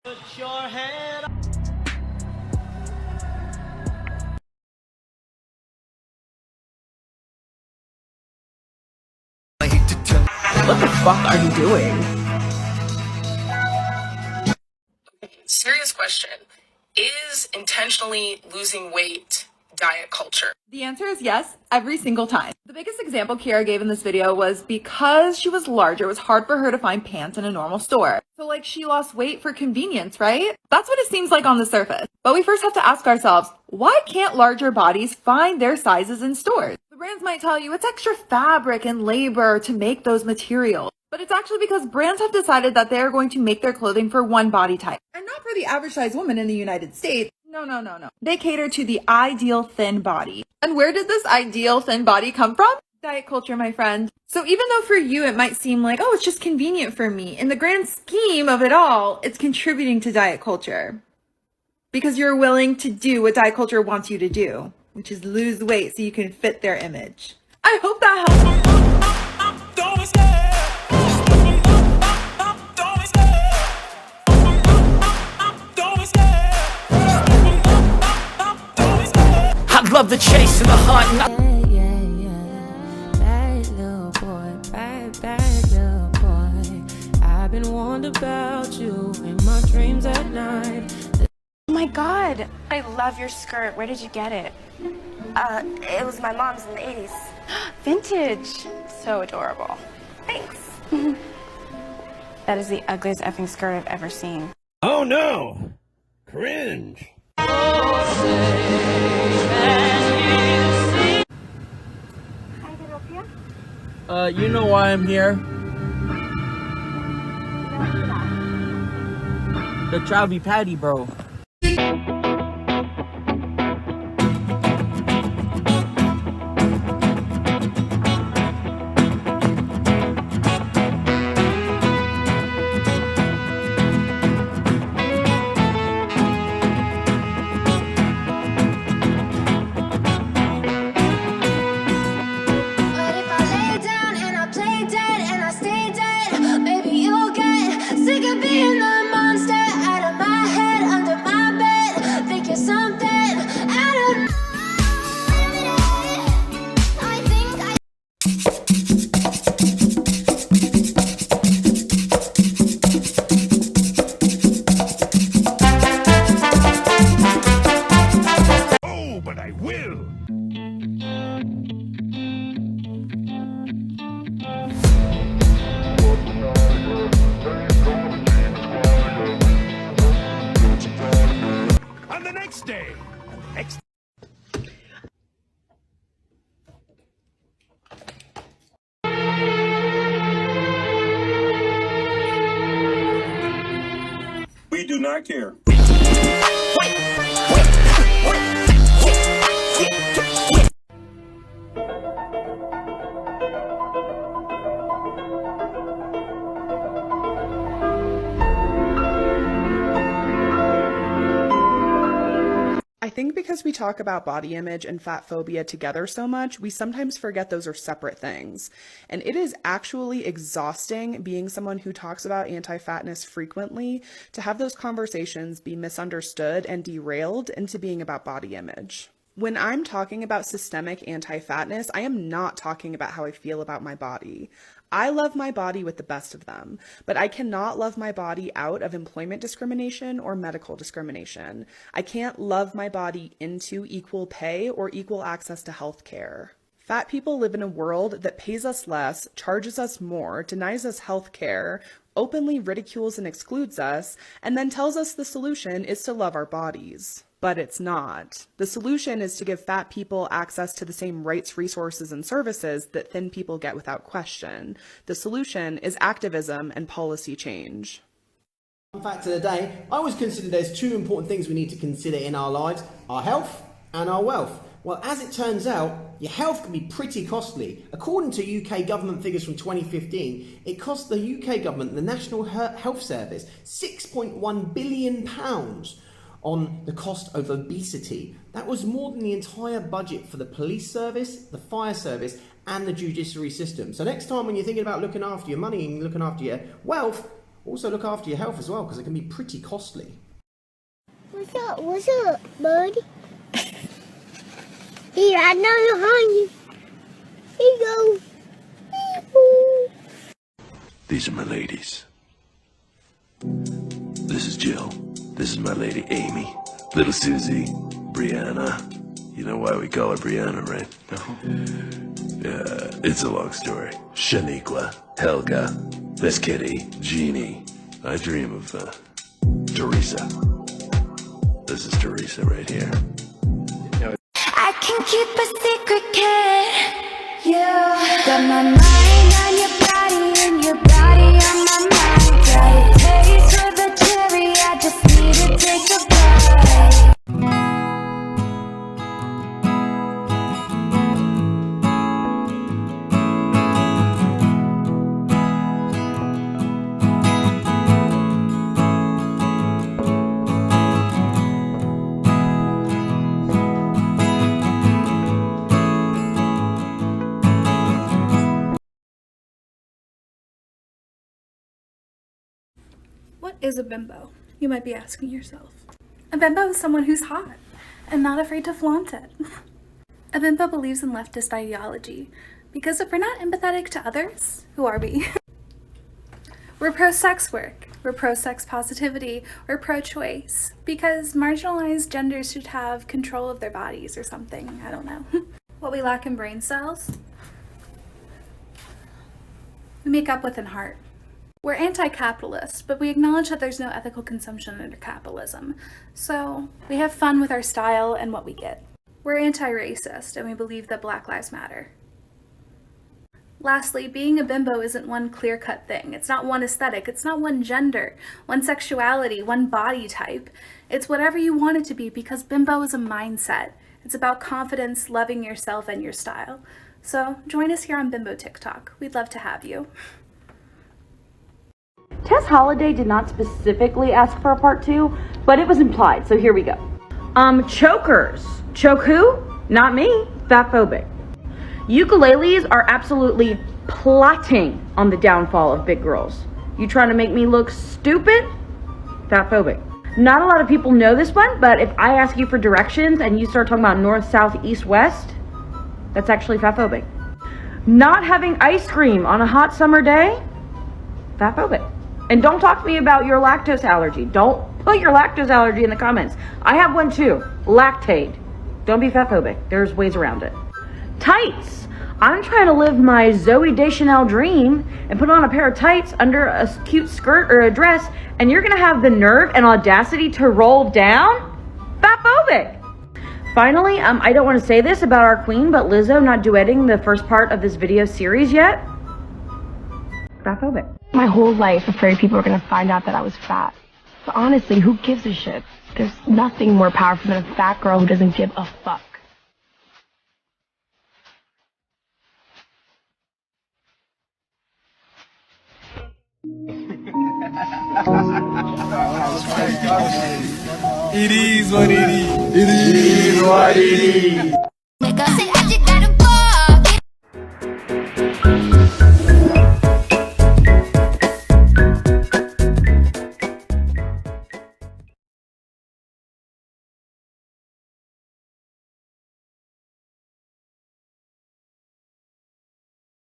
Put your head up. What the fuck are you doing? Serious question. Is intentionally losing weight diet culture? The answer is yes, every single time. The biggest example Kiara gave in this video was because she was larger, it was hard for her to find pants in a normal store. So like she lost weight for convenience, right? That's what it seems like on the surface. But we first have to ask ourselves, why can't larger bodies find their sizes in stores? The brands might tell you it's extra fabric and labor to make those materials. But it's actually because brands have decided that they're going to make their clothing for one body type. And not for the average size woman in the United States. No. They cater to the ideal thin body. And where did this ideal thin body come from? Diet culture, my friend. So even though for you it might seem like, oh, it's just convenient for me, in the grand scheme of it all, it's contributing to diet culture. Because you're willing to do what diet culture wants you to do, which is lose weight so you can fit their image. I hope that helps. I love the chase and the hunt. Bad little boy, bad little boy. I've been wondering about you in my dreams at night. Oh my god, I love your skirt. Where did you get it? It was my mom's in the 80s. Vintage. So adorable. Thanks. That is the ugliest effing skirt I've ever seen. Oh no! Cringe! You know why I'm here? The Travi Patty, bro. But I will! On the next day! We do not care. I think because we talk about body image and fat phobia together so much, we sometimes forget those are separate things. And it is actually exhausting being someone who talks about anti-fatness frequently to have those conversations be misunderstood and derailed into being about body image. When I'm talking about systemic anti-fatness, I am not talking about how I feel about my body. I love my body with the best of them, but I cannot love my body out of employment discrimination or medical discrimination. I can't love my body into equal pay or equal access to health care. Fat people live in a world that pays us less, charges us more, denies us health care, openly ridicules and excludes us, and then tells us the solution is to love our bodies. But it's not. The solution is to give fat people access to the same rights, resources, and services that thin people get without question. The solution is activism and policy change. Fun fact of the day, I always consider there's two important things we need to consider in our lives, our health and our wealth. Well, as it turns out, your health can be pretty costly. According to UK government figures from 2015, it cost the UK government, the National Health Service, £6.1 billion on the cost of obesity. That was more than the entire budget for the police service, the fire service, and the judiciary system. So next time when you're thinking about looking after your money and looking after your wealth, Also look after your health as well, because it can be pretty costly. What's up, buddy? Here, I know you're hungry. Here you go. These are my ladies. This is Jill. This is my lady Amy. Little Susie. Brianna. You know why we call her Brianna, right? No? Yeah, it's a long story. Shaniqua. Helga. Miss Kitty. Jeannie. I dream of, Teresa. This is Teresa right here. I can keep a secret, kid. You got my mind on your body and your body on my mind. Got a taste for the cherry, I just need to take a bite. What is a bimbo? You might be asking yourself. A bimbo is someone who's hot and not afraid to flaunt it. A bimbo believes in leftist ideology because if we're not empathetic to others, who are we? We're pro-sex work, we're pro-sex positivity, we're pro-choice because marginalized genders should have control of their bodies or something, I don't know. What we lack in brain cells, we make up with in heart. We're anti-capitalist, but we acknowledge that there's no ethical consumption under capitalism. So we have fun with our style and what we get. We're anti-racist, and we believe that Black Lives Matter. Lastly, being a bimbo isn't one clear-cut thing. It's not one aesthetic. It's not one gender, one sexuality, one body type. It's whatever you want it to be because bimbo is a mindset. It's about confidence, loving yourself and your style. So join us here on Bimbo TikTok. We'd love to have you. Tess Holliday did not specifically ask for a part 2, but it was implied, so here we go. Chokers. Choke who? Not me. Fatphobic. Ukuleles are absolutely plotting on the downfall of big girls. You trying to make me look stupid? Fatphobic. Not a lot of people know this one, but if I ask you for directions and you start talking about north, south, east, west, that's actually fatphobic. Not having ice cream on a hot summer day? Fatphobic. And don't talk to me about your lactose allergy. Don't put your lactose allergy in the comments. I have one too. Lactate. Don't be fatphobic. There's ways around it. Tights. I'm trying to live my Zooey Deschanel dream and put on a pair of tights under a cute skirt or a dress, and you're gonna have the nerve and audacity to roll down? Fatphobic. Finally, I don't want to say this about our queen, but Lizzo not duetting the first part of this video series yet? Fatphobic. My whole life, afraid people were going to find out that I was fat. But honestly, who gives a shit? There's nothing more powerful than a fat girl who doesn't give a fuck. It is what it is. It is what it is.